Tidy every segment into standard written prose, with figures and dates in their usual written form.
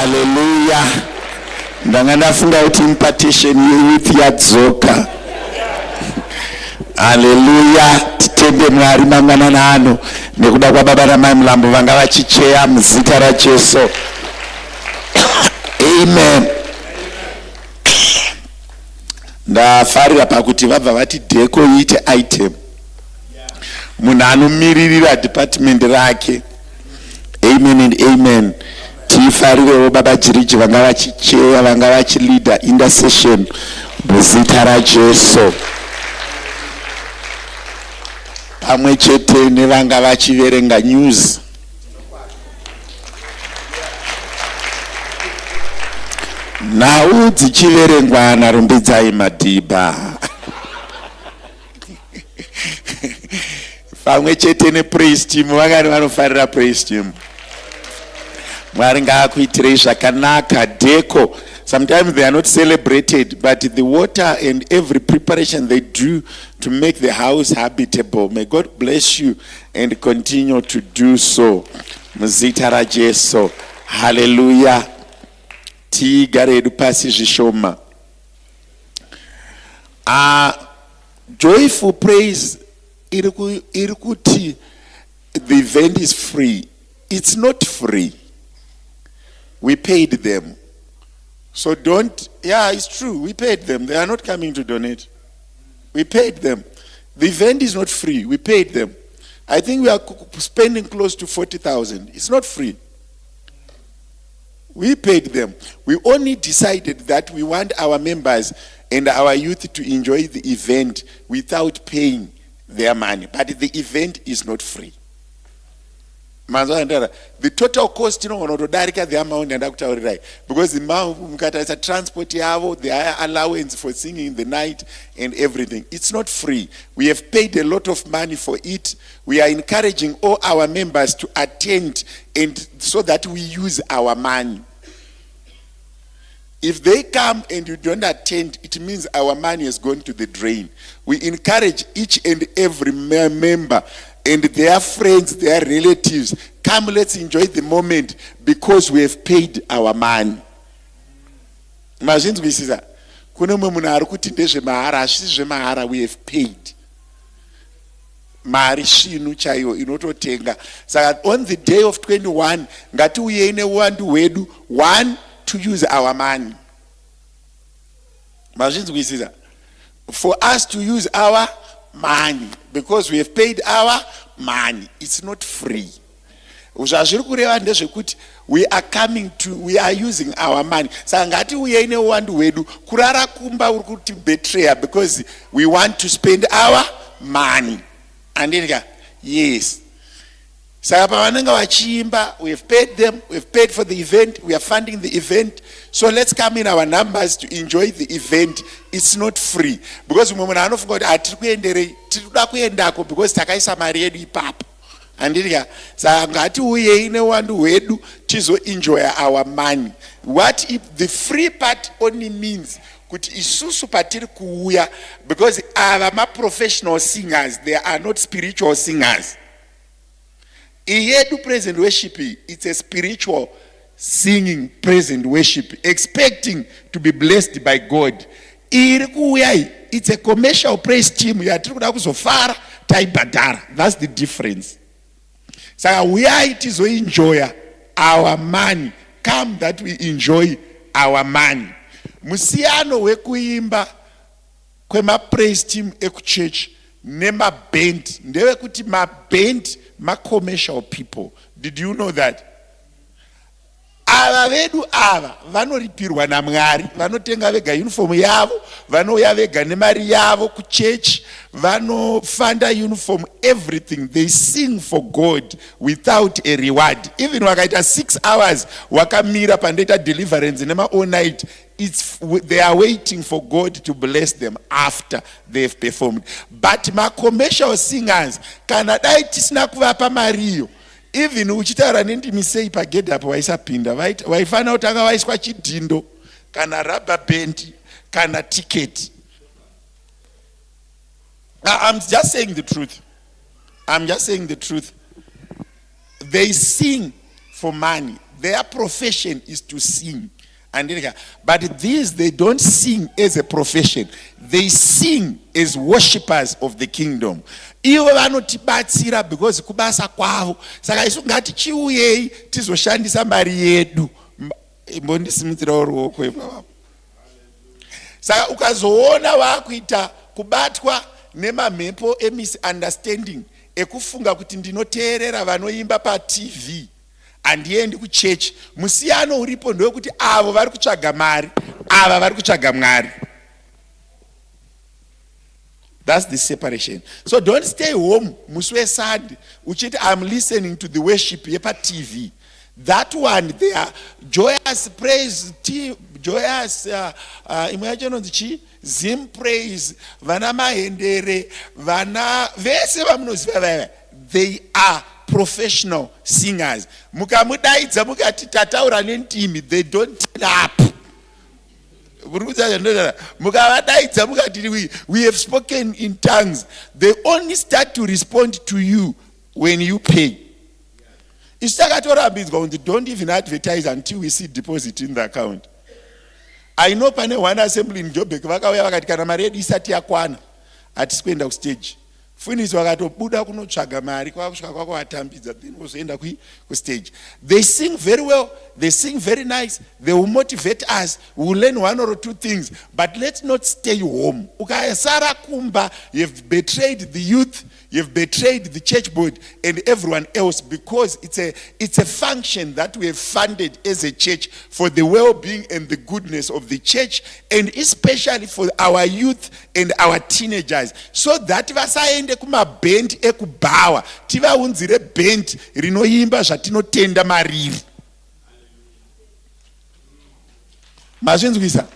Hallelujah. Ndanga ndafunga kuti impartation yeyouth yadzoka. Hallelujah. Titende Mwari mangwanana ano nekuda kwababa namai Mulambo vanga vachicheya muzita raJesu. Amen. Ndafarira pakuti vabva vati dheko iite item. Munhu anomiririra department rake. Amen and amen. Tifarirewo baba Jiriji vanga vachicheya vanga vachilida intercession muzita raJesu. Pamwe chete nevanga vachiverenga news. Nhau dzichiverengwa narumbidzai Madhibha. Pamwe chete nepraise team vangani vanofarira praise team. Mwari ngaakuitirei zvakanaka. Dheko, sometimes they are not celebrated, but the water and every preparation they do to make the house habitable. May God bless you and continue to do so. Muzita raJesu. Hallelujah. Tigare edu pasi zvishoma. Joyful praise irikuti the event is free. It's not free. We paid them. So don't, yeah, it's true. We paid them. They are not coming to donate. We paid them. The event is not free. We paid them. I think we are spending close to 40,000. It's not free. We paid them. We only decided that we want our members and our youth to enjoy the event without paying their money. But the event is not free. The total cost the amount because the transport the allowance for singing in the night and everything, it's not free. We have paid a lot of money for it. We are encouraging all our members to attend and so that we use our money. If they come and you don't attend, it means our money has gone to the drain. We encourage each and every member and their friends, their relatives, come, let's enjoy the moment because we have paid our money. Imagine we see that. We have paid. Mari shinu chayo inototenga. So on the day of 21, ngati uyene wandu wedu, one, to use our money. Imagine we see that. For us to use our money, because we have paid our money. It's not free. We are coming to, we are using our money. Sangati uyene wandu wedu kurara kumba urukuti betray because we want to spend our money. And then yes. We have paid them, we have paid for the event, we are funding the event. So let's come in our numbers to enjoy the event. It's not free. Because we have forgot because takaisa mariedi pap. And then enjoy our money. What if the free part only means because our professional singers, they are not spiritual singers. Praise and worship, it's a spiritual singing, praise and worship, expecting to be blessed by God. It's a commercial praise team. That's the difference. So we are it is we enjoy our money. Come that we enjoy our money. Musiano wekuimba kwema praise team eku church nema band. Ndewe kuti ma band ma commercial people. Did you know that? Ava vedu ava vanoripirwa naMwari, vanotenga vega uniform yavo, vanoya vega nemari yavo ku church, vanofanda uniform, everything. They sing for God without a reward. Even wakaita 6 hours wakamira pandeta deliverance nema all night, they are waiting for God to bless them after they've performed. But ma commercial singers kana dai tisina kuvapa mariyo, even uchitaura nendimisei pagedha apo vaisapinda vaifana kutanga vaiswa chidhindo kana rubber band kana ticket. I'm just saying the truth. I'm just saying the truth. They sing for money. their profession is to sing. But these, they don't sing as a profession. They sing as worshippers of the kingdom. Ivo vanotibatsira because kubasa kwavo. Saka isu ngati chiuyei tizoshandisa mari yedu. Mbondisimudzira uruoko ipapo. Saka ukazoona vakuita kubatwa nemamhepo emisunderstanding ekufunga kuti ndinoteerera vanoimba paTV handiendi kuchechi. Musiyano uripo ndewekuti avo vari kutsvaga mari, ava vari kutsvaga Mwari. That's the separation. So don't stay home musi weSunday uchiti I'm listening to the worship yepaTV. That one, they are joyous praise, joyous imagine on the chi zim praise, vana mahendere, vana vese vamunoziva. They are professional singers. Mukamudaidza mukati tataura nendimi, they don't turn up. Mukavadaidza mukati we have spoken in tongues. They only start to respond to you when you pay. Don't even advertise until we see deposit in the account. I know pane one assembly in Joburg vakauya vakati kana mari yedu isati yakwana hatisikuenda kustage. Funis vakatobuda kunotsvaga mari kwakusvika kwako vatambidza then vozoenda kustage. They sing very well, they sing very nice, they will motivate us, we will learn one or two things, but let's not stay home. Ukasara kumba, you've betrayed the youth, you've betrayed the church board and everyone else, because it's a function that we have funded as a church for the well-being and the goodness of the church, and especially for our youth and our teenagers, so that vasaende kumabhendi ekubhawa tivaunzire bhendi rinoimba zvatinotenda mariri. Mazvinzwisa?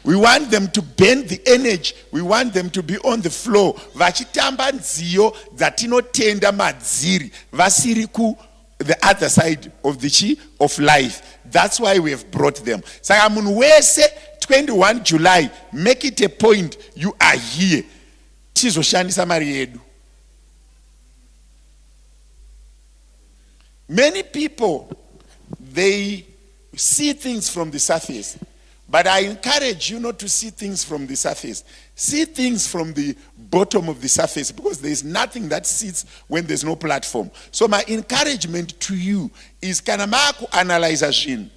We want them to bend the energy. We want them to be on the floor. Vachitamba nziyo dzatinotenda madziri. Vasiri ku the other side of the chi of life. That's why we have brought them. Saka munhu wese 21 July, make it a point you are here. Tizoshandisa mari yedu. Many people, they see things from the surface. But I encourage you not to see things from the surface. See things from the bottom of the surface, because there is nothing that sits when there's no platform. So my encouragement to you is kanamaku analyze zvinhu.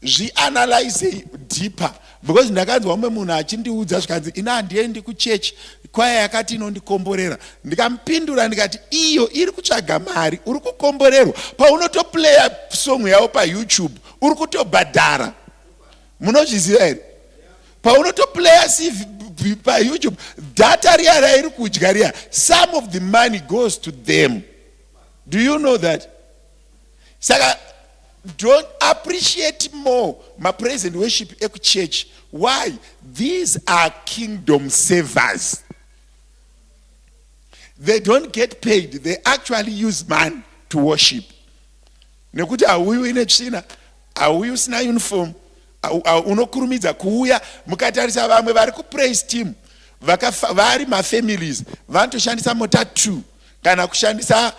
Zvianalyze deeper. Because ndakanzwa umwe munhu achindiudza zvikanzi ina handiendi kuchechi kwaya yakati inondikomborera. Ndikamupindura ndikati iyo iri kutsvaga mari, uri kukomborerwa. Paunotoplaya song yavo paYouTube, uri kutobhadhara. Munozviziva here? Paunotoplaya CV paYouTube, data riya rairi kudya riya, some of the money goes to them. Do you know that? Saka don't appreciate more my praise and worship eku church. Why? These are kingdom savers. They don't get paid. They actually use man to worship. Nekuti auyu ine tsvina, auyu usina uniform, unokurumidza kuuya mukatarisa vamwe vari kupraise team vari mafamilies vanotoshandisa mota 2 kana kushandisa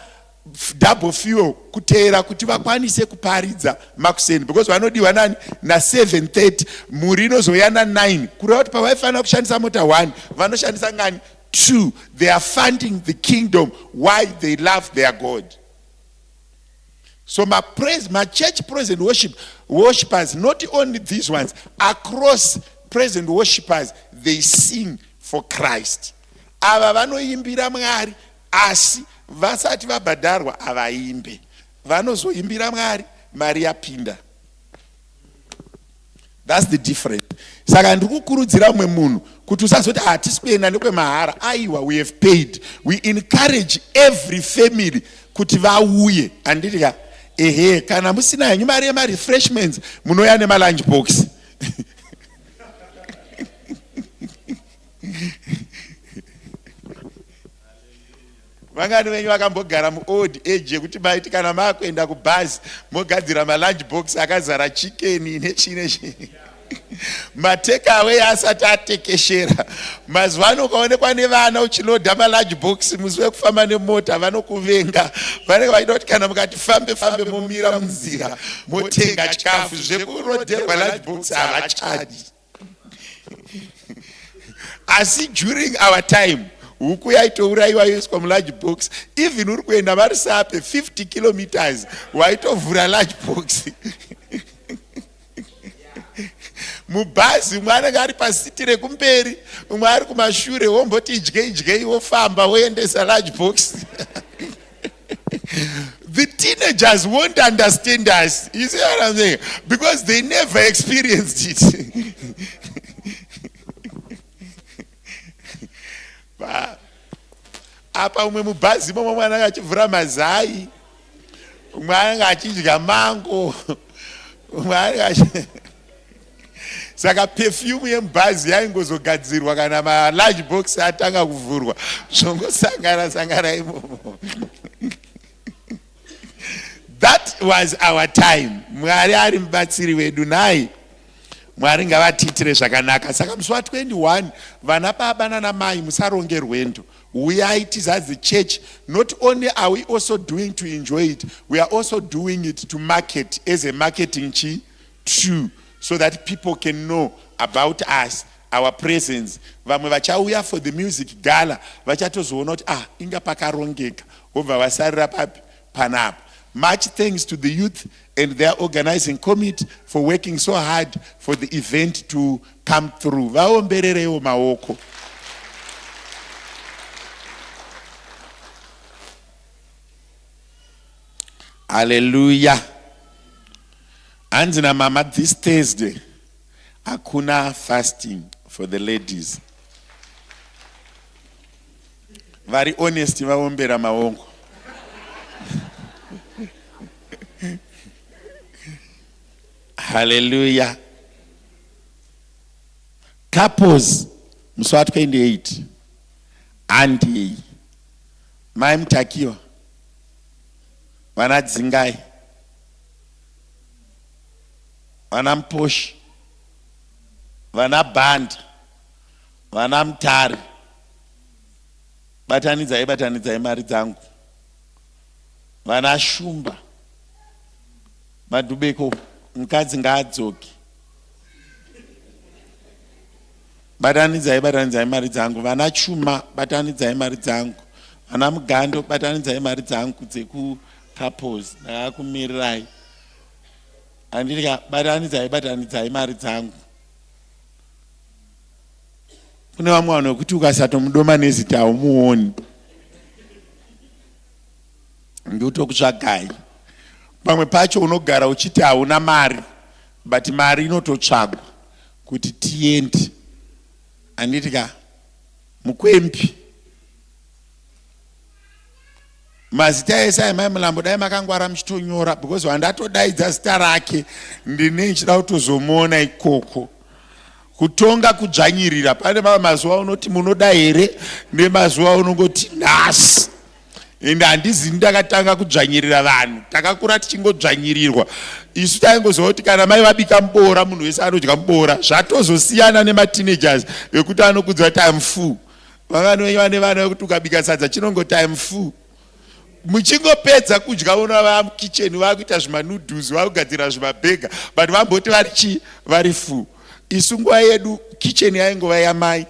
double fuel kuteera kuti vakwanise kuparidza makuseni, because vanodiwa nani na 7:30 muri inozoya na 9 kureva kuti pavaifanira kushandisa mota 1 vanoshandisa ngani 2. They are funding the kingdom. Why? They love their God. So my church praise and worshipers, not only these ones, across praise and worshipers, they sing for Christ. Ava vanoimbira Mwari asi vasati vabhadharwa avaimbe. Vanozoimbira Mwari mari yapinda. That's the difference. Saka ndikukurudzira mwe munhu kuti usazoti hatisikuenda nekwemahara. Aiwa, we have paid. We encourage every family kuti vauye. Anditi ehe, kana musina henyu mari refreshments, munoya nema lunch box. Vangani venyu vakambogara muold age yekuti maiti kana makuenda kubhazi mogadzira ma lunch box akazara chicken nechine. matekawe asati atekeshera. Mazuvano ukaonekwa nevana uchilodha malarge box musi wekufamba nemota vanokuvenga. Vanenge vachida kuti kana mukati fambe momira munzira motenga chikafu, zvekurodherwa large box havachadi. Asi during our time huku yaitourayiwa yoiswa mularge box. Even uri kuenda vari sape 50 kilometers waitovhura large box. Mubhazi umwe anenge ari pasiti rekumberi, umwe ari kumashure, womboti idyei wofamba woendesa large box. The teenagers won't understand us. You see what I'm saying? Because they never experienced it. Apa umwe mubhazi momwe mwana akachivhura mazai, umwe anenge achidya mango, umwe anenge saka perfume yemubhazi yaingozogadzirwa kana malarge box atanga kuvhurwa, zvongosangana imomo. That was our time. Mwari ari mubatsiri wedu nai. Mwari ngavatitire zvakanaka. Saka musi wa21 vana baba nana mai musaronge rwendo. Uyai tize as the church. Not only are we also doing to enjoy it, we are also doing it to market as a marketing true, so that people can know about us, our presence. Vamwe vachauya for the music gala vachatozoona kuti inga pakarongeka, obva vasarira panapa. Much thanks to the youth and their organizing committee for working so hard for the event to come through. Vaombererewo maoko. Hallelujah. And mama, this Thursday, hakuna fasting for the ladies. Very honest, vaombera maoko. Hallelujah. Couples, musi wa28 andi mai mutakiwa vana dzingai vana muposhi vana bhanda vana mutare, batanidzai mari dzangu, vana shumba madhubeko mukadzi ngaadzoki, batanidzai mari dzangu, vana chuma batanidzai mari dzangu, vana mugando batanidzai mari dzangu dzeku couples ndakakumirirai. Andika batanidzai mari dzangu. Kune vamwe vanhu vekuti ukasatomudoma nezita haumuoni, ndotokutsvagai. Pamwe pacho unogara uchiti hauna mari, but mari inototsvagwa kuti tiende. Anditika mukwempi mazita ese aimai mulambo dai makangwara muchitonyora, because wandatodaidza zita rake ndine nchida kutozomuona ikoko. Kutonga kudzvanyirira, pane mazuva unoti munoda here nemazuva unongoti nhasi. Ende handizi ndakatanga kudzvanyirira vanhu, takakura tichingodzvanyirirwa. Isu taingozova kuti kana mai vabika muboora munhu wese anodya muboora. Zvatozosiyana nemateenagers ekuti anokudza time full. Vanganoiva nevana vekuti ukabika sadza chinongo time full. Muchingopedza kudya una mukitchen vakuita zvimanoodles, vakugadzira zvimabhega, but vamboti vari full. Isu nguva yedu kitchen yaingova yamai.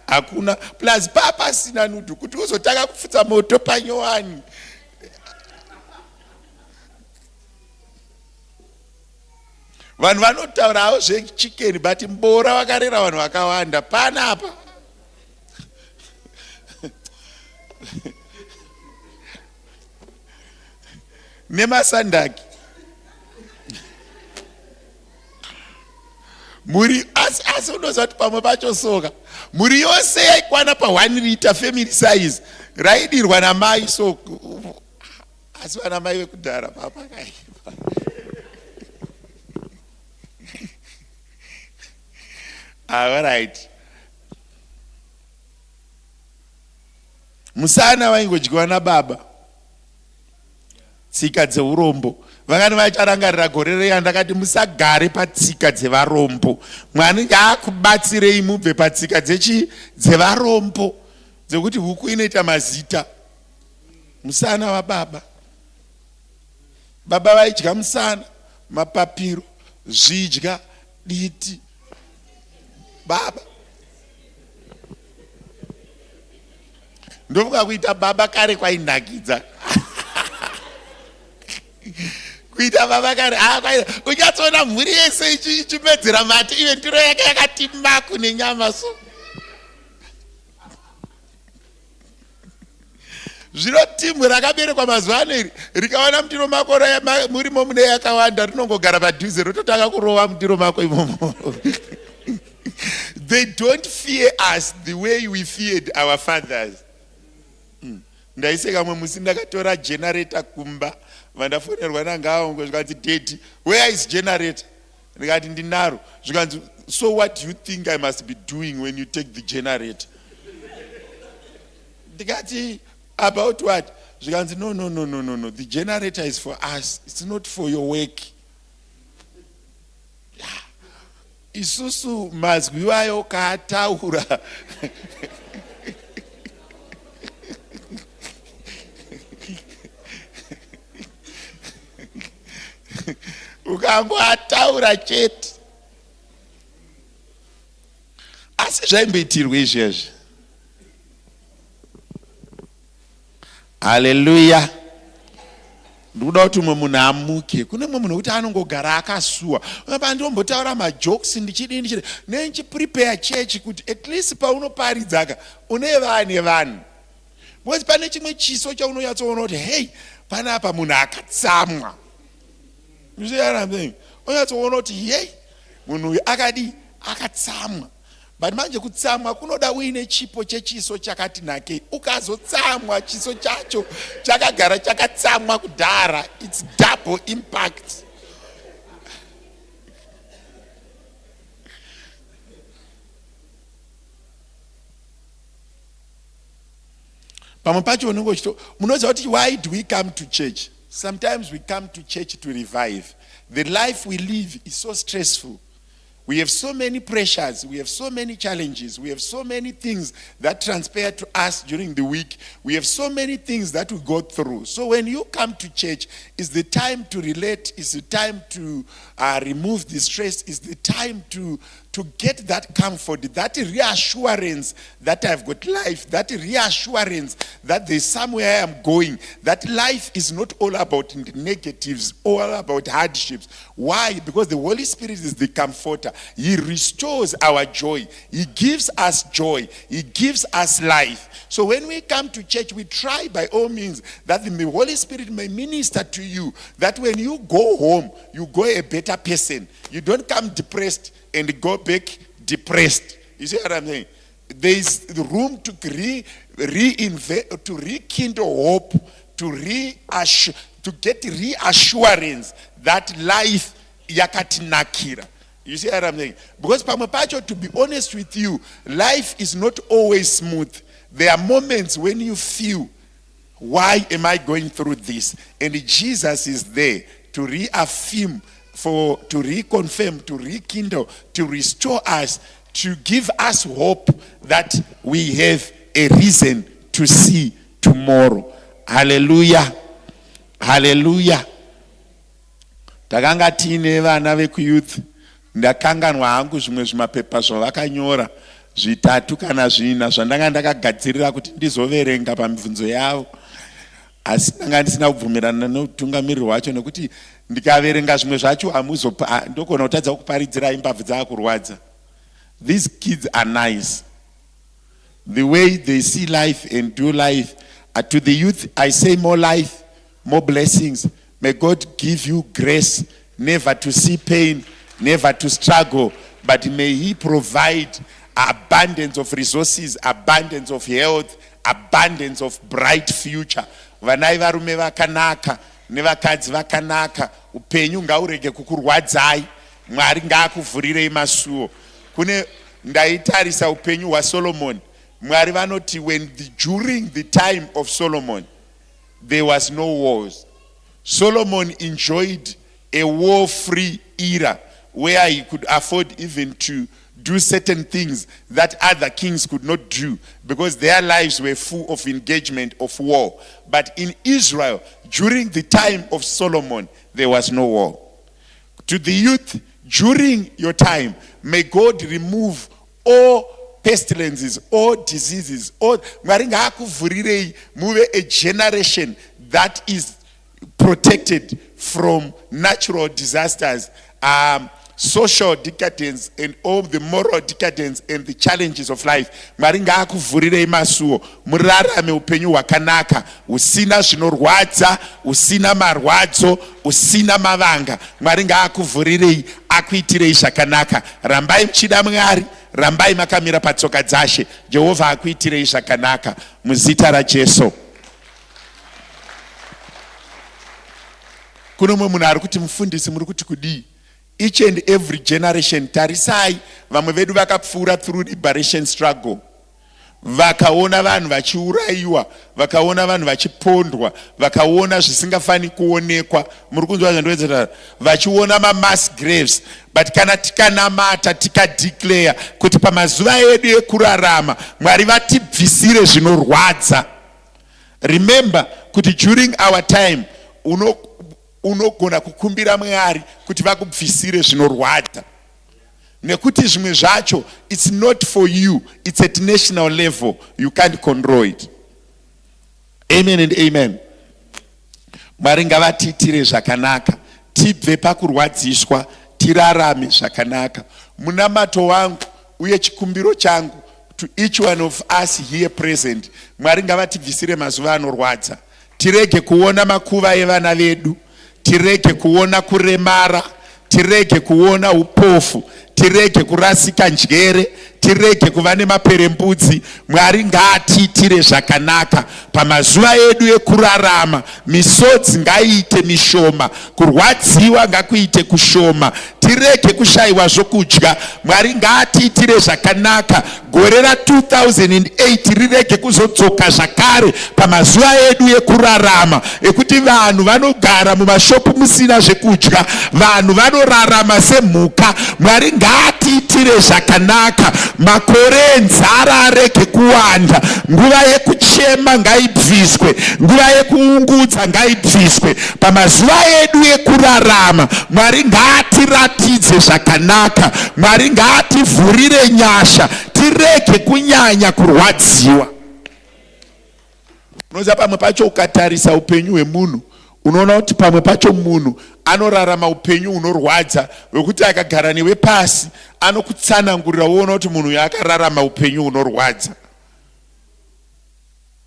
Hakuna plus papa sina nudu kuti uzotaka kufutsa moto panyowani. Vanhu vanotaurawo zvechicken but mboora vakarera vanhu vakawanda panapa. Nemasandaki muri asi unoziva kuti pamwe pacho soka muri yose yaikwana pa1 liter family size raidirwa namai. So asi vana mai vekudhara papakai alright. Musana vaingodyiwa nababa, tsika dzeurombo Vangani vacharangarira gore reya ndakati musagare patsika dzevarombo. Mwari ngaakubatsirei mubve patsika dzevarombo dzekuti huku inoita mazita. Musana wababa. Baba vaidya musana, mapapiro, zvidya, diti. Baba. Ndovuka kuita baba kare kwainakidza. Kuita baba kare uchatsona mhuri yese ichimedzera mati iwe ndiro yake yakati maku nenyama so. Zvino timu rakaberekwa mazuva ano rikaona mundiro mako murimo mune yakawanda rinongogara padhuze rototanga kurova mundiro mako imomo. They don't fear us the way we feared our fathers. Ndaise kamwe musi ndakatora generator kumba vandafonerwa nangaongo zvikanzi date, where is generator? Ndikati ndinaro. Zvikanzi, so what do you think I must be doing when you take the generator? Ndikati, about what? Zvikanzi, no, the generator is for us, it's not for your work. Isusu mazwi wayo kataura. Ukamboataura chete. Asi zvaimboitirwa izvezvi. Haleluya. Ndikuda kuti umwe munhu amuke. Kune umwe munhu kuti anongogara akasuwa. Ndombotaura majokes ndichidini nenichiprepare church kuti at least paunoparidzaka une vanhu. Because pane chimwe chiso chaunonyatsoona kuti hey, panapa munhu akatsamwa. You see what I'm saying? Unyatsoona kuti hey, munhu uyu akatsamwa. But manje kutsamwa kunoda uine chipo chechiso chakati nakei. Ukazotsamwa chiso chacho chakagara chakatsamwa kudhara, it's double impact. Pamwe pacho munoziva kuti why do we come to church? Sometimes we come to church to revive. The life we live is so stressful. We have so many pressures, we have so many challenges, we have so many things that transpire to us during the week. We have so many things that we go through. So when you come to church, it's the time to relate, it's the time to remove the stress, it's the time to get that comfort, that reassurance that I've got life, that reassurance that there's somewhere I'm going, that life is not all about negatives, all about hardships. Why? Because the Holy Spirit is the comforter. He restores our joy. He gives us joy. He gives us life. So when we come to church, we try by all means that the Holy Spirit may minister to you, that when you go home, you go a better person. You don't come depressed and go back depressed. You see what I'm saying? There is room to reinvent, to rekindle hope, to get reassurance that life yakatinakira. You see what I'm saying? Because pamwe pacho, to be honest with you, life is not always smooth. There are moments when you feel, why am I going through this? And Jesus is there to reaffirm, to reconfirm, to rekindle, to restore us, to give us hope that we have a reason to see tomorrow. Hallelujah. Hallelujah. Takanga tine vana vekuyouth. Ndakanganwa hangu zvimwe zvimapepa zvavakanyora 3 kana 4 zvandanga ndakagadzirira kuti ndizoverenga pamibvunzo yavo. Asi ndanga ndisina kubvumirana nomutungamiriri wacho nekuti ndikaverenga zvimwe zvacho ndogona kutadza kuparidzira imbabvu dzakurwadza. These kids are nice. The way they see life and do life. To the youth, I say more life, more blessings. May God give you grace, never to see pain, never to struggle, but may He provide abundance of resources, abundance of health, abundance of bright future. Vanai varume vakanaka, nevakadzi vakanaka, upenyu ngaurege kukurwadzai, Mwari ngaakuvhurirei masuo. Kune ndaitarisa upenyu wa Solomon. Mwari vanoti during the time of Solomon, there was no wars. Solomon enjoyed a war-free era where he could afford even to do certain things that other kings could not do because their lives were full of engagement of war. But in Israel, during the time of Solomon, there was no war. To the youth, during your time, may God remove all pestilences, all diseases, all move a generation that is protected from natural disasters, social decadence, and all the moral decadence and the challenges of life. Maringa kuvurire masuo murarame upenyu hwakanaka usina zvinorwadza, usina marwadzo, usina mavanga. Maringa akuvhurirei akuitirei zvakanaka. Rambai mchida Mwari, rambai makamira patsoka dzashe. Jehovha akuitirei zvakanaka muzita raJesu. Kuno mumwe munhu ari kuti mufundisi muri kuti kudii? Each and every generation, tarisai, vamwe vedu vakapfuura through liberation struggle. Vakaona vanhu vachiuraiwa, vakaona vanhu vachipondwa, vakaona zvisingafani kuonekwa. Muri kunzwa zvandinoedzera, vachiona mass graves. But kana tikanamata tikadeclare kuti pamazuva edu ekurarama Mwari vatibvisire zvinorwadza. Remember kuti during our time unogona kukumbira Mwari kuti vakubvisire zvinorwadza. Nekuti zvimwe zvacho, it's not for you, it's at national level, you can't control it. Amen and amen. Mwari ngavatiitire zvakanaka, tibve pakurwadziswa, tirarame zvakanaka. Munamato wangu uye chikumbiro changu to each one of us here present, Mwari ngavatibvisire mazuva anorwadza. Tirege kuona makuva evana vedu, tirege kuona kuremara, tirege kuona upofu, tirege kurasika njere, tirege kuva nemaperembudzi. Mwari ngaatiitire zvakanaka pamazuva edu ekurarama. Misodzi ngaiite mishoma, kurwadziwa ngakuite kushoma, tirege kushayiwa zvokudya. Mwari ngaatiitire zvakanaka. Gore ra2008 rirege kuzodzoka zvakare pamazuva edu ekurarama ekuti vanhu vanogara mumashopu musina zvekudya, vanhu vanorarama semhuka. Mwari ngaatiitire zvakanaka. Makore enzara arege kuwanda, nguva yekuchema ngaibviswe, nguva yekuungudza ngaibviswe pamazuva edu ekurarama. Mwari ngaatiratidze zvakanaka. Mwari ngaativhurire nyasha, tirege kunyanya kurwadziwa. Unoza pamwe pacho ukatarisa upenyu hwemunhu, unoona kuti pamwe pacho munhu anorarama upenyu unorwadza wekuti akagara newe pasi anokutsanangurira uona kuti munhu yakararama upenyu unorwadza.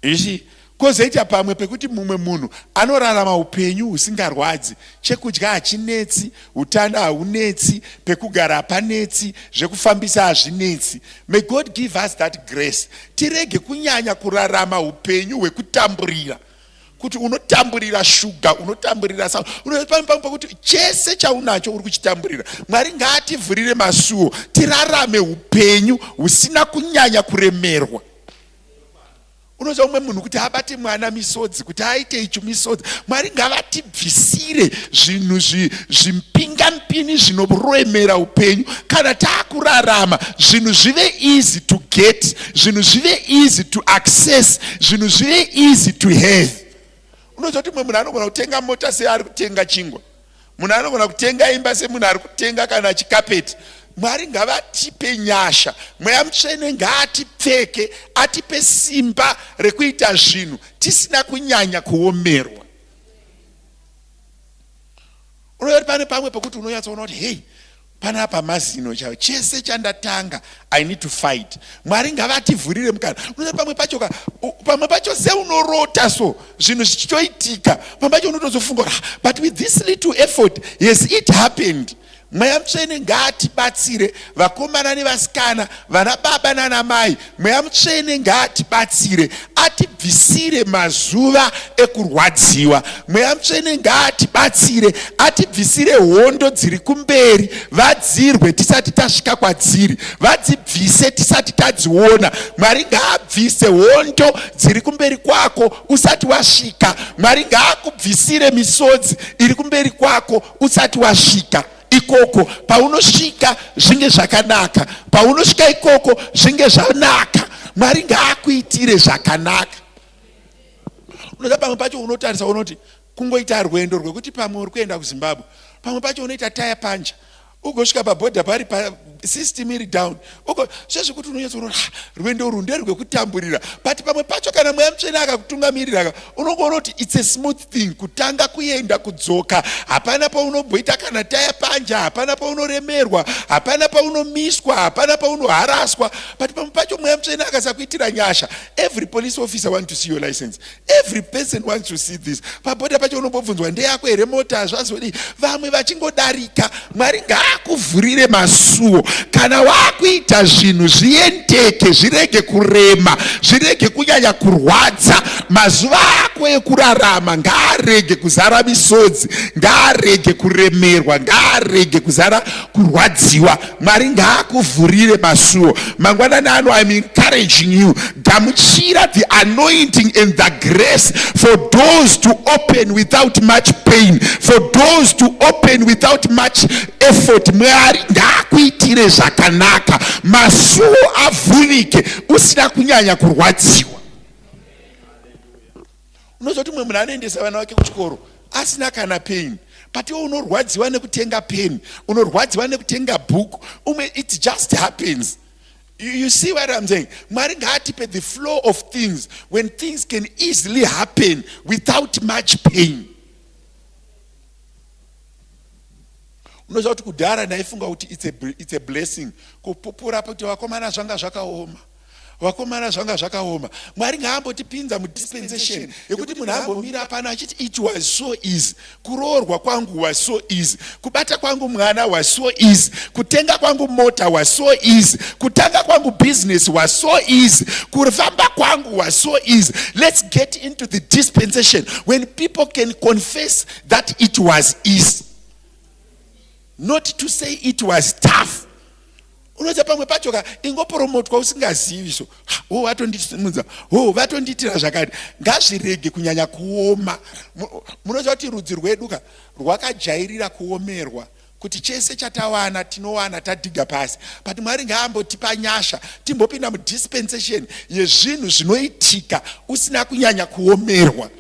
Ishi kozoita pamwe pekuti mumwe munhu anorarama upenyu usingarwadzi, chekudya hachinetsi, utano haunetsi, pekugara hapanetsi, zvekufambisa hazvinetsi. May God give us that grace. Tirege kunyanya kurarama upenyu hwekutamburira, kuti unotamburira shuga, unotamburira sa, kuti chese chaunacho uri kuchitamburira. Mwari ngaativhurire masuo, tirarame upenyu husina kunyanya kuremerwa. Unoza umwe munhu kuti abate mwana misodzi, kuti aite icho misodzi. Mwari ngavatibvisire zvinhu zvimpingampini zvinoremera upenyu. Kana takurarama zvinhu zvive easy to get, zvinhu zvive easy to access, zvinhu zvive easy to have. Unoza kuti munhu anogona kutenga mota seari kutenga chingwa, munhu anogona kutenga imba semunhu ari kutenga kana chikapeti. Mwari ngavatipe nyasha, Mweya Mutsvene ngaatipfeke, atipe simba rekuita zvinhu tisina kunyanya kuomerwa. Unoona pane pamwe pekuti unonyatsoona kuti hey, panapa mazino chao, chese chandatanga I need to fight. Mwari ngavativhurire mukana. Unoona pamwe pacho seunorota so zvinhu zvichitoitika, pamwe pacho unotozofunga but with this little effort, yes, it happened. Mweya Mutsvene ngaatibatsire vakomana nevasikana, vana baba nana mai. Mweya Mutsvene ngaatibatsire, atibvisire mazuva ekurwadziwa. Mweya Mutsvene ngaatibatsire, atibvisire hondo dziri kumberi, vadzirwe tisati tasvika kwadziri, vadzibvise tisati tadziona. Mwari ngaabvise hondo dziri kumberi kwako usati wasvika. Mwari ngaakubvisire misodzi iri kumberi kwako usati wasvika. Ikoko paunosvika zvinge zvakanaka, paunosvika ikoko zvinge zvanaka. Mwari ngaakuitire zvakanaka. Unoda pamwe pacho unotarisa unoti kungoita rwendo rwekuti pamwe uri kuenda kuZimbabwe, pamwe pacho unoita taya panja, ugosvika pabhodha pari system iri down, sezvekuti unonyatsa unoti rwendo urwu nderwekutamburira. But pamwe pacho kana Mweya Mutsvene akakutungamirira, unongoona kuti it's a smooth thing kutanga kuenda kudzoka. Hapana paunobhoita kana taya panja, hapana paunoremerwa, hapana paunomiswa, hapana paunoharaswa. But pamwe pacho Mweya Mutsvene akasakuitira nyasha, every police officer wants to see your license, every person wants to see this. Pabhodha pacho unombobvunzwa ndeyako here mota zvazvodi, vamwe vachingodarika. Mwari ngaakuvhurire masuo. Kana wakuita zvinhu zviendeke, zvirege kurema, zvirege kunyanya kurwadza, mazuva ako ekurarama ngaarege kuzara misodzi, ngaarege kuremerwa, ngaarege kuzara kurwadziwa. Mwari ngaakuvhurire masuo. Mangwanani ano, I'm encouraging you, gamuchira the anointing and the grace for doors to open without much pain, for doors to open without much effort. Mwari ngaakuitire zvakanaka, masuo avhurike usina kunyanya kurwadziwa. Unozoti mwe munhu anoendesa vana vake kuchikoro asina kana pain, but iwe unorwadziwa nekutenga pen, unorwadziwa nekutenga bhuku, it just happens. You see what I'm saying? Mwari ngaatipe the flow of things when things can easily happen without much pain. Unoziva kuti kudhara ndaifunga kuti it's a blessing kupupura kuti vakomana zvanga zvakaoma, vakomana zvanga zvakaoma. Mwari ngaambotipinza mudispensation yekuti munhu ambomira pano achiti it was so easy, kuroorwa kwangu was so easy, kubata kwangu mwana was so easy, kutenga kwangu mota was so easy, kutanga kwangu business was so easy, kufamba kwangu was so easy. Let's get into the dispensation when people can confess that it was easy, not to say it was tough. Unoza pamwe pachoka ingopromotwa usingazivi so, vatondisimudza, vatondiitira zvakati. Ngazvirege kunyanya kuoma. Munoziva kuti rudzi rwedu rwakajairira kuomerwa, kuti chese chatawana tinowana tadhiga pasi. But Mwari ngaambotipa nyasha timbopinda mudispensation yezvinhu zvinoitika usina kunyanya kuomerwa.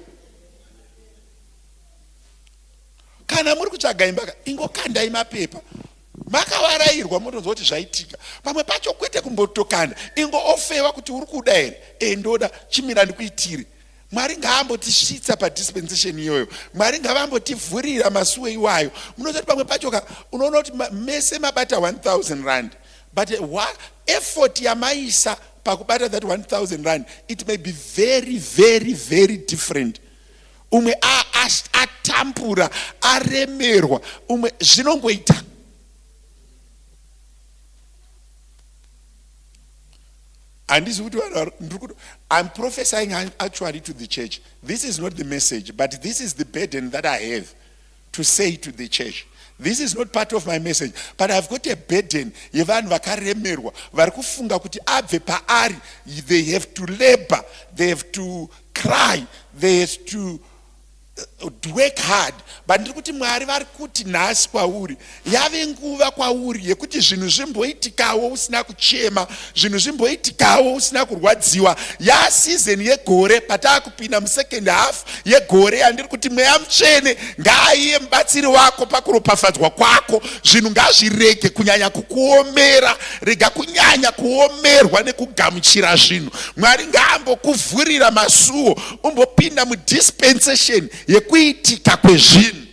Kana muri kutsvaga imba, ingokandai mapepa, makavarairwa mutonzwa kuti zvaitika. Pamwe pacho kwete kumbotokanda, ingoofewa kuti uri kuda here, ndoda chimira ndikuitire. Mwari ngaambotisvitsa padispensation iyoyo. Mwari ngavambotivhurira masuo iwayo. Munozoti pamwe pacho unoona kuti mese mabata 1,000 rand, but effort yamaisa pakubata that 1,000 rand, it may be very, very, very different. Umwe atampura, aremerwa, umwe zvinongoita. And this is what I'm prophesying actually to the church. This is not the message, but this is the burden that I have to say to the church. This is not part of my message, but I've got a burden. Yevanhu vakaremerwa, vari kufunga kuti abve paari, they have to labor, they have to cry, they have to work hard. But ndiri kuti Mwari vari kuti nhasi kwauri, yave nguva kwauri yekuti zvinhu zvimboitikawo usina kuchema, zvinhu zvimboitikawo usina kurwadziwa. Ya season yegore patakupinda musecond half yegore, andiri kuti Mweya Mutsvene ngaiye mubatsiri wako pakuropafadzwa kwako. Zvinhu ngazvirege kunyanya kukuomera, rega kunyanya kuomerwa nekugamuchira zvinhu. Mwari ngaambokuvhurira masuo, umbopinda mudispensation yekuitika kwezvinhu.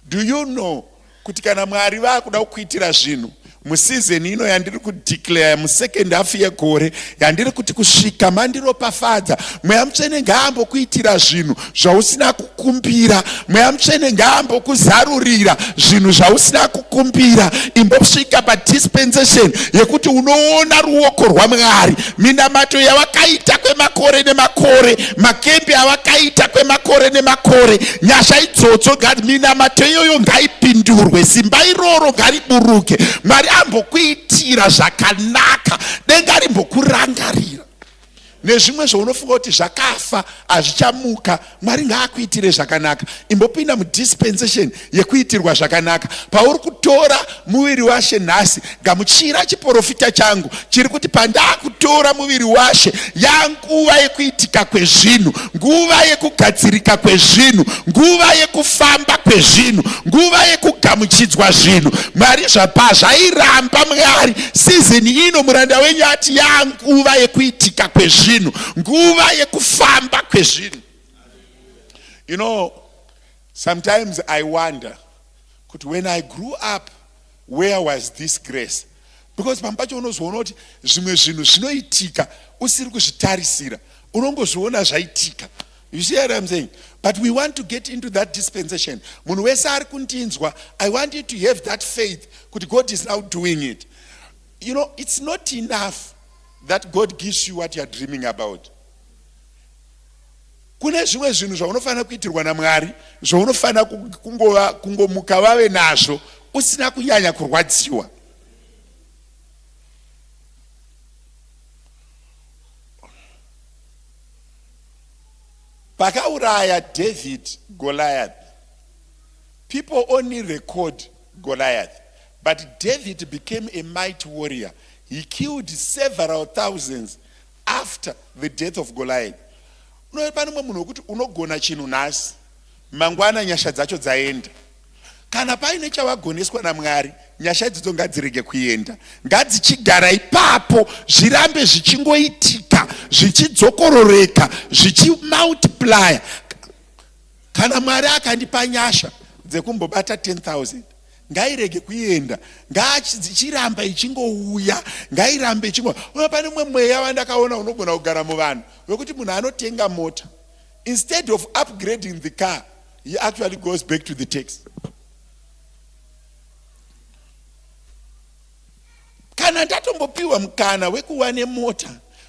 Do you know kuti kana Mwari vakuda kukuitira zvinhu, musizeni ino yandiri kudeclare musecond half yegore yandiri kuti kusvika mandiropafadza, mweya mutsvene ngaambokuitira zvinhu zvausina kukumbira, mweya mutsvene ngaambokuzarurira zvinhu zvausina kukumbira. Imbosvika padispensation yekuti unoona ruoko rwaMwari, minamato yawakaita kwemakore nemakore, makembe awakaita kwemakore nemakore, nyasha idzodzo minamato iyoyo ngaipindurwe, simba iroro ngariburuke, Mwari ambokuitira zvakanaka, denga rimbokurangarira. Nezvimwe zvaunofunga kuti zvakafa hazvichamuka, Mwari ngaakuitire zvakanaka. Imbopinda mudispensation yekuitirwa zvakanaka. Pauri kutora muviri washe nhasi, gamuchira chiprofita changu chiri kuti pandakutora muviri washe, yanguva yekuitika kwezvinhu, nguva yekugadzirika kwezvinhu, nguva yekufamba kwezvinhu, nguva yekugamuchidzwa zvinhu. Mwari zvairamba Mwari sizini ino muranda wenyu ati yanguva yekuitika kwezvinhu, nguva yekufamba kwezvinhu. You know, sometimes I wonder, when I grew up, where was this grace? Because pampacho unozoona kuti zvimwe zvinhu zvinoitika usiri kuzvitarisira, unongozviona zvaitika. You see what I'm saying? But we want to get into that dispensation. Munhu wese ari kundinzwa, I want you to have that faith kuti God is now doing it. You know, it's not enough that God gives you what you are dreaming about. Kune zvimwe zvinhu zvaunofana kuitirwa naMwari, zvaunofana kungomuka vave nazvo usina kunyanya kurwadziwa. Pakauraya David Goliath, people only record Goliath, but David became a mighty warrior. He killed several thousands after the death of Goliath. Pane mumwe munhu wekuti unogona chinhu nhasi, mangwana nyasha dzacho dzaenda. Kana paine chavagoneswa naMwari, nyasha idzodzo ngadzirege kuenda, ngadzichigara ipapo, zvirambe zvichingoitika, zvichidzokororeka, zvichimultiply. Kana Mwari akandipa nyasha dzekumbobata 10,000, ngairege kuenda, ngadzichiramba ichingouya, ngairambe ichingo. Pane mumwe mweya wandakaona unogona kugara muvanhu wekuti munhu anotenga mota, instead of upgrading the car, he actually goes back to the taxi. Kana ndatombopiwa mukana wekuva nemota,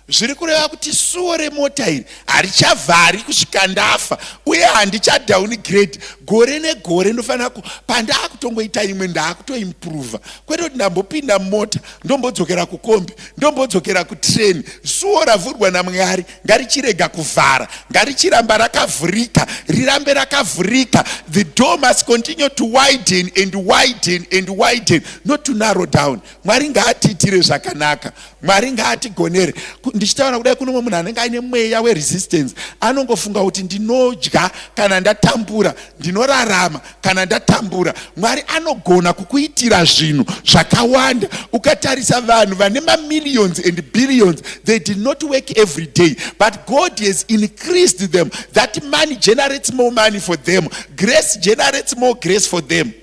zviri kureva kuti suo remota iri harichavhari kusvika ndafa, uye handichadowngrade. Gore negore ndofanira pandakutongoita imwe ndakutoimprova, kwete kuti ndambopinda mumota ndombodzokera kukombi, ndombodzokera kutreni. Suo ravhurwa naMwari ngarichirega kuvhara, ngarichiramba rakavhurika, rirambe rakavhurika. The door must continue to widen and widen and widen, not to narrow down. Mwari ngaatiitire zvakanaka, Mwari ngaatigonere. Ndichitaura kudai kuno munhu anenge aine mweya weresistance, anongofunga kuti ndinodya kana ndatambura, ndinorarama kana ndatambura. Mwari anogona kukuitira zvinhu zvakawanda. Ukatarisa vanhu vane millions and billions, they did not work every day, but God has increased them. That money generates more money for them, grace generates more grace for them.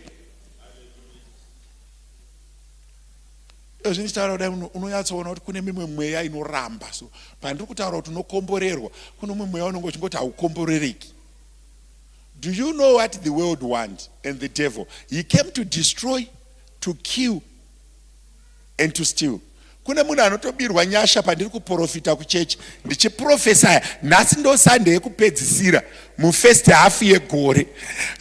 Unonyatsoona kuti kune mimwe mweya inoramba. So pandiri kutaura kuti unokomborerwa, kune mumwe mweya unongochingoti haukomborereki. Do you know what the world wants and the devil? He came to destroy, to kill and to steal. Kune munhu anotobirwa nyasha pandiri kuprofita kuchechi, ndichiprofesaya nhasi ndo Sunday yekupedzisira mufirst half yegore.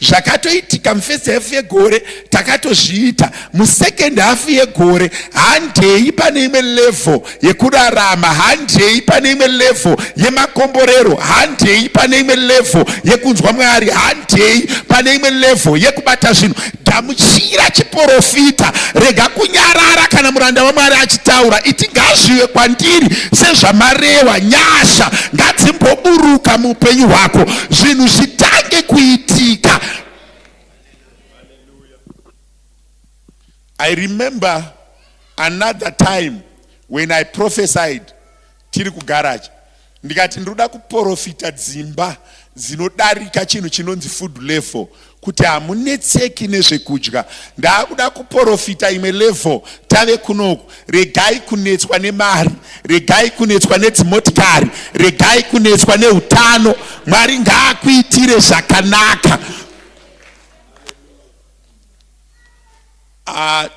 Zvakatoitika mufirst half yegore takatozviita. Musecond half yegore handei pane imwe level yekurarama, handei pane imwe level yemakomborero, handei pane imwe level yekunzwa Mwari, handei pane imwe level yekubata zvinhu. Gamuchira chiprofita, rega kunyarara kana muranda waMwari achitaura. Iti ngazviwe kwandiri sezvamareva, nyasha ngadzimboburuka muupenyu hwako, zvinhu zvitange kuitika. I remember another time when I prophesied tiri kugarage, ndikati ndoda kuprofita dzimba dzinodarika chinhu chinonzi food level, kuti hamunetseki nezvekudya. Ndakuda kuprofita imwe level tave kunoku. Regai kunetswa nemari, regai kunetswa nedzimotikari, regai kunetswa neutano. Mwari ngaakuitire zvakanaka.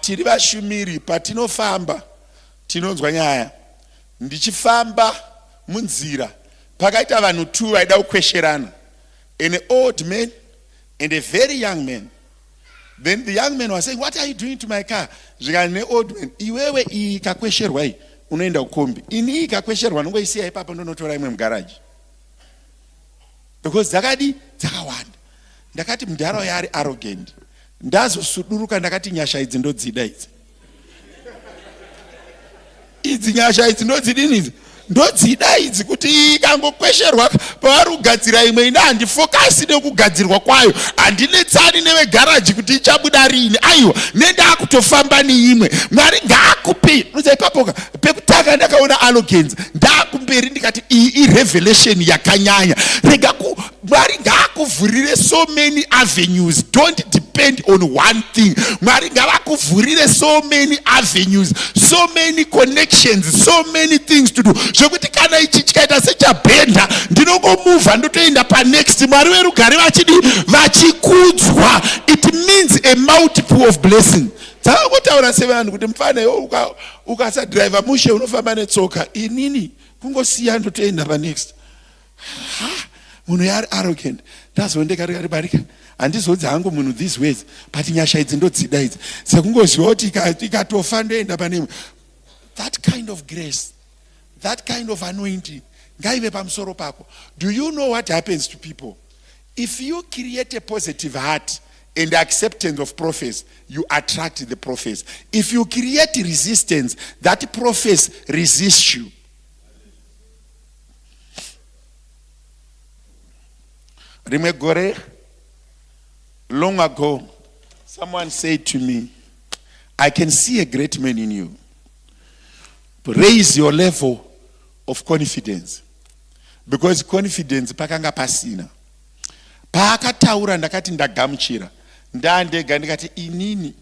Tiri vashumiri patinofamba tinonzwa nyaya. Ndichifamba munzira pakaita vanhu 2 vaida kukwesherana, an old man and a very young man. Then the young man was saying, what are you doing to my car? Zvikani ne-old man, iwewe iyi ikakwesherwa iyi unoenda kukombi, ini iyi ikakwesherwa nongoisiya ipapo ndonotora imwe mugaraji. Because dzakawanda. Ndakati mudhara uyu ari arrogant. Ndazosuduruka ndakati nyasha idzi ndodzida idzi. Idzi nyasha idzi ndodzidini idzi? Ndodzida idzi kuti ikangokwesherwa pavari kugadzira imwe ina handifokasi nekugadzirwa kwayo. Handinetsani nevegaraji kuti ichabuda rini. Aiwa, nendakutofamba neimwe. Mwari ngaakupe. Unoziva ipapo pekutanga ndakaona arrogance. Ndakumberi ndikati iyi revelation yakanyanya. Mwari ngaakuvhurire so many avenues. Don't depend on one thing. Mwari ngavakuvhurire so many avenues, so many connections, so many things to do. Zvekuti kana ichi chikaita sechabhenda ndinongomuvha ndotoenda panext. Mwari verugare vachikudzwa. It means a multiple of blessing. Dzakakotaura sevanhu kuti mufane ukasadriva mushe unofamba netsoka. Inini kungosiya ndotoenda panext. Munhu yari arrogant. Ndazondeka barika. Handizodzi hangu munhu these ways, but nyasha idzi ndodzida idzi. Sekungoziva kuti ikatofa ndoenda pane. That kind of grace, that kind of anointing ngaive pamusoro pako. Do you know what happens to people? If you create a positive heart and acceptance of prophets, you attract the prophets. If you create resistance, that prophets resist you. Rimwe gore, long ago, someone said to me, I can see a great man in you. Raise your level of confidence. Because confidence pakanga pasina. Paakataura ndakati ndagamuchira. Ndandega ndikati inini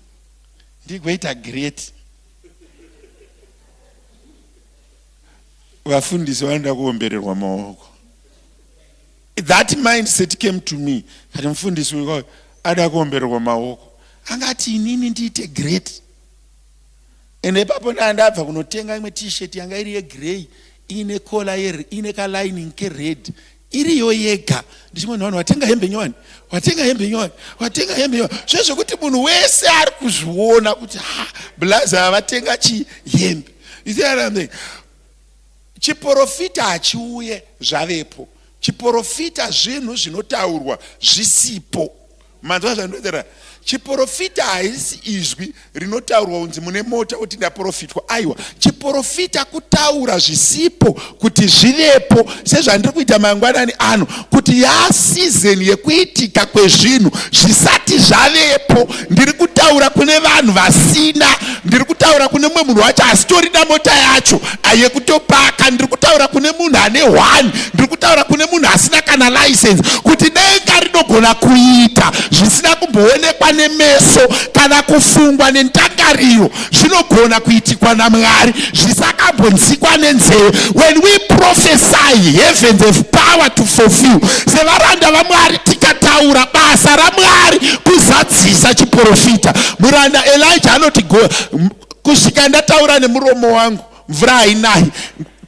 ndigoita great. Vafundisi vanoda kuombererwa maoko. That mindset came to me. Kati mfundisi wiko ada kuombererwa maoko. Angati inini ndiite great. Ene papo ndandabva kunotenga imwe t-shirt yanga iri yegrey ine collar ine ka lining ke red. Iriyo yega. Ndichimwe vanhu watenga hembe nyowani. Watenga hembe nyowani. Watenga hembe nyowani. Zvezvo kuti munhu wese ari kuzviona kuti blaza vatenga hembe. You see what I'm saying? Chiprofita hachiuye zvavepo. Chiprofita zvinhu zvinotaurwa zvisipo. Manzwa zvandodera. Chiprofita haisi izwi rinotaurwa unzi mune mota kuti ndaprofitwa. Aiwa, chiprofita kutaura zvisipo kuti zvivepo. Sezvandiri kuita mangwanani ano kuti season yekuitika kwezvinhu zvisati zvavepo. Ndiri kutaura kune vanhu vasina. Ndiri kutaura kune mumwe munhu wacho asitorina mota yacho ayekutopaka. Ndiri kutaura kune munhu ane 1. Ndiri kutaura kune munhu asina kana license kuti denga rinogona kuita zvisina kumboonekwa nemeso kana kufungwa nendangariro zvinogona kuitikwa naMwari zvisakambonzikwa nenzeve. When we prophesy, heavens have power to fulfill. Sevaranda vaMwari tikataura basa raMwari kuzadzisa chiprofita. Muranda Elijah anoti kusvika ndataura nemuromo wangu mvura hainayi.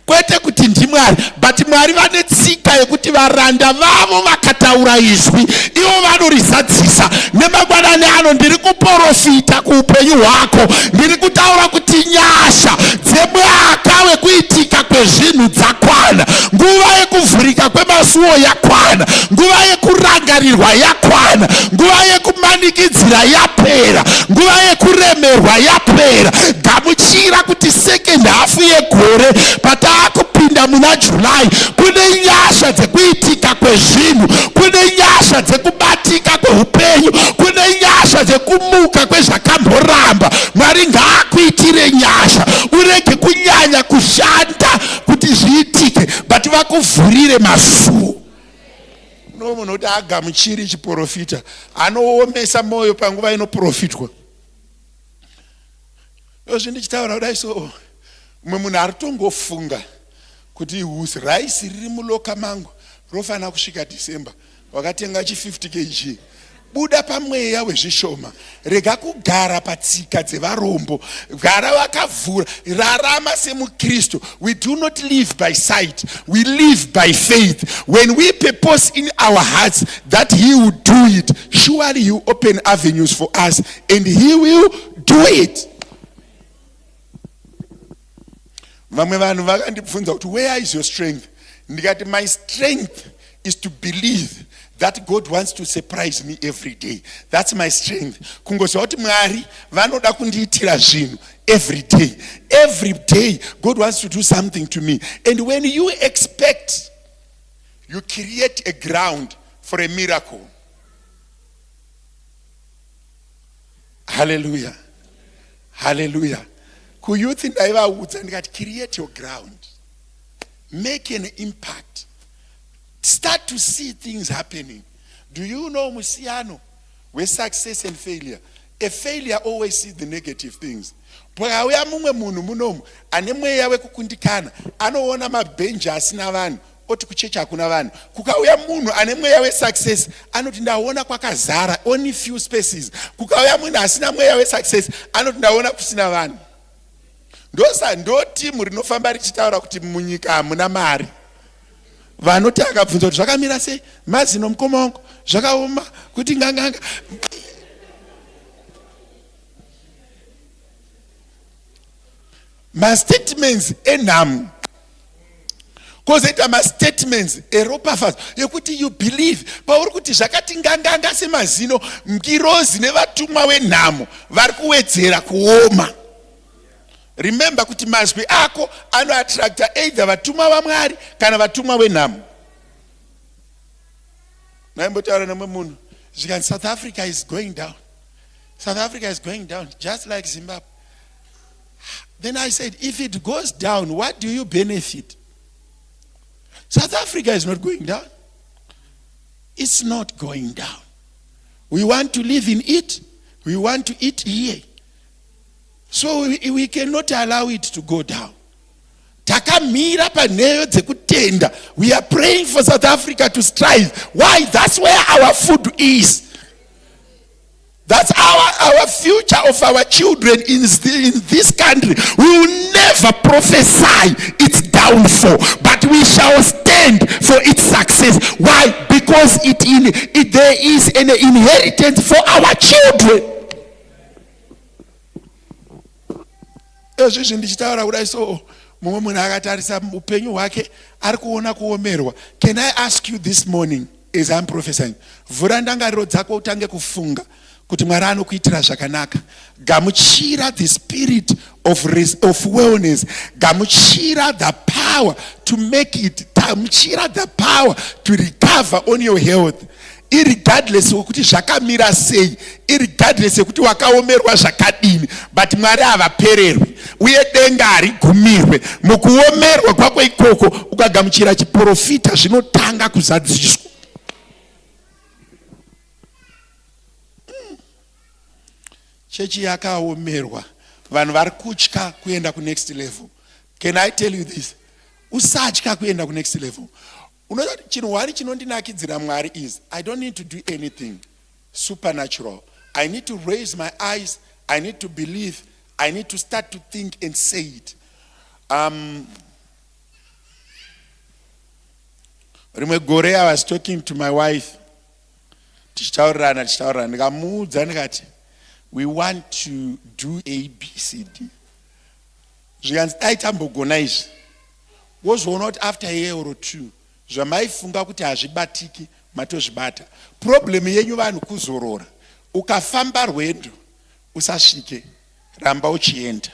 Kwete kuti ndimwari, but Mwari vane tsika yekuti varanda vavo vakataura izwi ivo vanorizadzisa. Nemangwanani ano ndiri kuprofita kuupenyu hwako. Ndiri kutaura kuti nyasha dzemwaka wekuitika kwezvinhu dzakwana. Nguva yekuvhurika kwemasuo yakwana. Nguva yekurangarirwa yakwana. Nguva yekumanikidzira yapera. Nguva yekuremerwa yapera. Gamuchira kuti second half yegore kupinda muna July kune nyasha dzekuitika kwezvinhu, kune nyasha dzekubatika kweupenyu, kune nyasha dzekumuka kwezvakamboramba. Mwari ngaakuitire nyasha. Urege kunyanya kushanda kuti zviitike, but vakuvhurire masuo. munhu kuti agamuchiri chiprofita anoomesa moyo panguva inoprofitwa. Yozvi ndichitaura kudai so mumwe munhu ari tongofunga kuti raisi riri muloka mangu rofanira kusvika December wakatenga 50 kg. Buda pamweya wezvishoma, rega kugara patsika dzevarombo, gara wakavhura, rarama semuKristu. We do not live by sight, we live by faith. When we purpose in our hearts that he will do it, surely he will open avenues for us and he will do it. Vamwe vanhu vakandibvunza kuti where is your strength? Ndikati my strength is to believe that God wants to surprise me every day. That's my strength. Kungoziva kuti Mwari vanoda kundiitira zvinhu every day. Every day God wants to do something to me. And when you expect, you create a ground for a miracle. Hallelujah. Hallelujah. Kuyouth ndaivaudza ndikati create your ground. Make an impact. Start to see things happening. Do you know musiyano with success and failure? A failure always sees the negative things. Pakauya mumwe munhu munomu ane mweya wekukundikana anoona mabhenji asina vanhu oti kuchecha hakuna vanhu. Kukauya munhu ane mweya wesuccess anoti ndaona kwakazara, only few spaces. Kukauya munhu asina mweya wesuccess anoti ndaona kusina vanhu. Ndo timu rinofamba richitaura kuti munyika hamuna mari. Vanoti akabvunza kuti zvakamira sei, mazino mukoma wangu zvakaoma kuti nganganga. Ma statements enhamu kozoita ma statements eropafadzo yekuti you believe pauri kuti zvakati nganganga semazino, ngirozi nevatumwa wenhamo vari kuwedzera kuoma. Remember kuti mazwi ako anoattracta either vatumwa vaMwari kana vatumwa wenhamo. Naimbotaura nemwe munhu zvikanzi South Africa is going down. South Africa is going down just like Zimbabwe. Then I said, if it goes down, what do you benefit? South Africa is not going down. It's not going down. We want to live in it. We want to eat here. So we cannot allow it to go down. Takamira paneyo dzekutenda. We are praying for South Africa to strive. Why? That's where our food is. That's our future of our children in this country. We will never prophesy its downfall, but we shall stand for its success. Why? Because there is an inheritance for our children. So mumwe munhu akatarisa upenyu hwake ari kuona kuomerwa. Can I ask you this morning as I'm prophesying, vhura ndangariro dzako utange kufunga kuti Mwari anokuitira zvakanaka. Gamuchira the spirit of wellness. Gamuchira the power to make it. Gamuchira the power to recover on your health. Irregardless wekuti zvakamira sei, irregardless wekuti wakaomerwa zvakadini, but Mwari havapererwi uye denga harigumirwe. Mukuomerwa kwako ikoko ukagamuchira chiprofita zvinotanga kuzadziswa. Chechi yakaomerwa, vanhu vari kutya kuenda ku next level. Can I tell you this? Usatya kuenda ku next level. Unoda chinhu wari chinondinakidzira Mwari is I don't need to do anything supernatural. I need to raise my eyes, I need to believe, I need to start to think and say it. Rimwe gore I was talking to my wife. Tichitaurana ndikamuudza ndikati we want to do ABCD. Zvikanzi aitambogona izvi. Wozoona kuti after a year or two zvamaifunga kuti hazvibatiki matozvibata. Problem yenyu vanhu kuzorora. Ukafamba rwendo usasvike, ramba uchienda.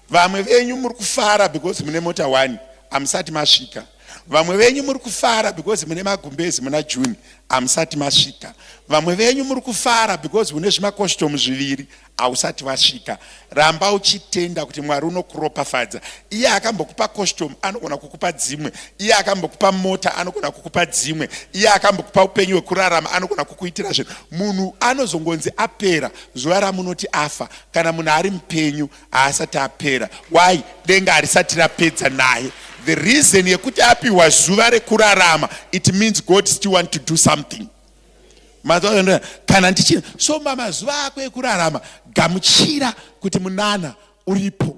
Vamwe venyu muri kufara because mune mota 1 hamusati masvika. vamwe venyu muri kufara because mune magumbezi muna June amusati masvika. Vamwe venyu muri kufara because mune zvimakostomu zviviri hausati wasvika. Ramba uchitenda kuti Mwari unokuropafadza. Iye akambokupa costume anogona kukupa dzimwe. Iye akambokupa mota anogona kukupa dzimwe. Iye akambokupa upenyu hwekurarama anogona kukuitira zvinhu. Munhu anozongonzi apera zuva ramunoti afa. Kana munhu ari mupenyu haasati apera. Why? Denga harisati rapedza naye. The reason yekuti apiwa zuva rekurarama, it means God still want to do something. Kana ndichina so mamazuva ako ekurarama gamuchira kuti munana uripo.